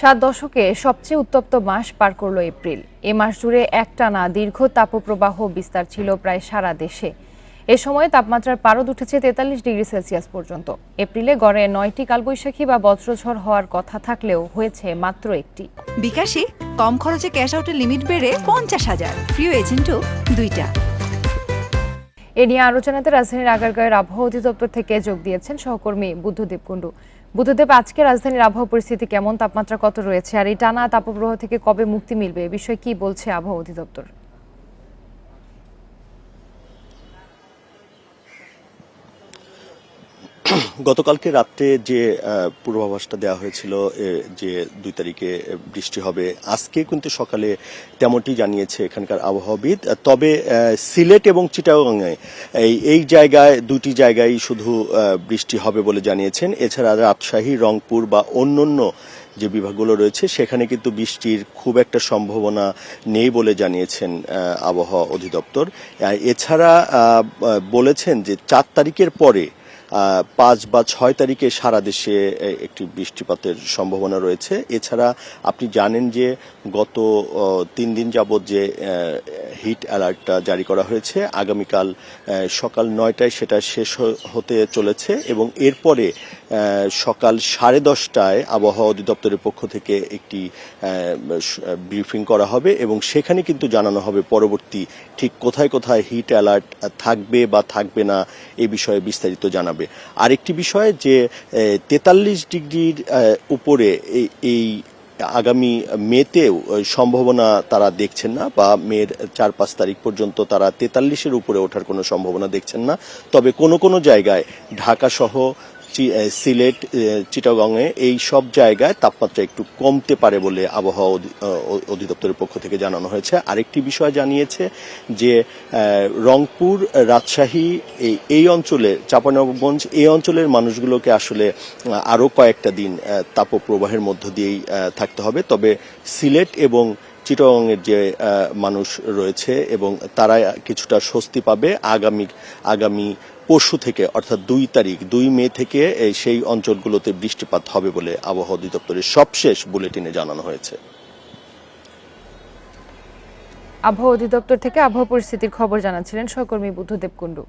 7 দশকে সবচেয়ে উত্তপ্ত মাস পার করল এপ্রিল। এ মাস জুড়ে একটানা দীর্ঘ তাপপ্রবাহ বিস্তার ছিল প্রায় সারা দেশে। এ সময় তাপমাত্রার পারদ উঠেছে 43 ডিগ্রি সেলসিয়াস পর্যন্ত। এপ্রিলে গড়ে 9টি কালবৈশাখী বা বজ্রঝড় হওয়ার কথা থাকলেও হয়েছে মাত্র একটি। বিকাশে কম খরচে ক্যাশ আউটের লিমিট বেড়ে 50,000, প্রিয় এজেন্টও 2টা। এ নিয়ে আরও জানাতে রাজধানীর আগারগাঁওয়ের আবহাওয়া অধিদপ্তর থেকে যোগ দিয়েছেন সহকর্মী বুদ্ধদেব কুণ্ডু। বুদ্ধদেব, আজকে রাজধানীর আবহাওয়া পরিস্থিতি কেমন, তাপমাত্রা কত রয়েছে, আর এই টানা তাপপ্রবাহ থেকে কবে মুক্তি মিলবে, এ বিষয়ে কি বলছে আবহাওয়া অধিদপ্তর? গতকালকে রাত্রে যে পূর্বাভাসটা দেওয়া হয়েছিল যে 2 তারিখে বৃষ্টি হবে, আজকে কিন্তু সকালে তেমনটি জানিয়েছে এখানকার আবহাওয়াবিদ। তবে সিলেট এবং চিটাগংয়ে এই জায়গায় 2টি জায়গায় শুধু বৃষ্টি হবে বলে জানিয়েছেন। এছাড়া রাজশাহী, রংপুর বা অন্যান্য যে বিভাগগুলো রয়েছে সেখানে কিন্তু বৃষ্টির খুব একটা সম্ভাবনা নেই বলে জানিয়েছেন আবহাওয়া অধিদপ্তর। এছাড়া বলেছেন যে 4 তারিখের পরে 5 বা 6 তারিখে সারা দেশে একটি বৃষ্টিপাতের সম্ভাবনা রয়েছে। এছাড়া আপনি জানেন যে গত 3 দিন যাবৎ যে হিট অ্যালার্টটা জারি করা হয়েছে, আগামীকাল সকাল 9টায় সেটা শেষ হতে চলেছে এবং এরপরে সকাল 10:30টায় আবহাওয়া অধিদপ্তরের পক্ষ থেকে একটি ব্রিফিং করা হবে এবং সেখানে কিন্তু জানানো হবে পরবর্তী ঠিক কোথায় কোথায় হিট অ্যালার্ট থাকবে বা থাকবে না এই বিষয়ে বিস্তারিত জানাবে। আরেকটি বিষয় যে 43 ডিগ্রির উপরে এই আগামী মেতেও সম্ভাবনা তারা দেখছেন না, বা মের 4-5 তারিখ পর্যন্ত তারা 43-এর উপরে ওঠার কোনো সম্ভাবনা দেখছেন না। তবে কোনো কোনো জায়গায় ঢাকা সহ সিলেট, চিটাগংয়ে এই সব জায়গায় তাপমাত্রা একটু কমতে পারে বলে আবহাওয়া অধিদপ্তরের পক্ষ থেকে জানানো হয়েছে। আরেকটি বিষয় জানিয়েছে যে রংপুর, রাজশাহী এই অঞ্চলের, চাঁপাইনবাবগঞ্জ এই অঞ্চলের মানুষগুলোকে আসলে আরও কয়েকটা দিন তাপপ্রবাহের মধ্য দিয়েই থাকতে হবে। তবে সিলেট এবং চিটাগংয়ের যে মানুষ রয়েছে এবং তারা কিছুটা স্বস্তি পাবে আগামী পরশু থেকে, অর্থাৎ 2 মে থেকে সেই অঞ্চলগুলোতে বৃষ্টিপাত হবে বলে আবহাওয়া অধিদপ্তরের সবশেষ বুলেটিনে জানানো হয়েছে। আবহাওয়া অধিদপ্তর থেকে আবহাওয়া পরিস্থিতির খবর জানাচ্ছিলেন সহকর্মী বুদ্ধদেব কুণ্ডু।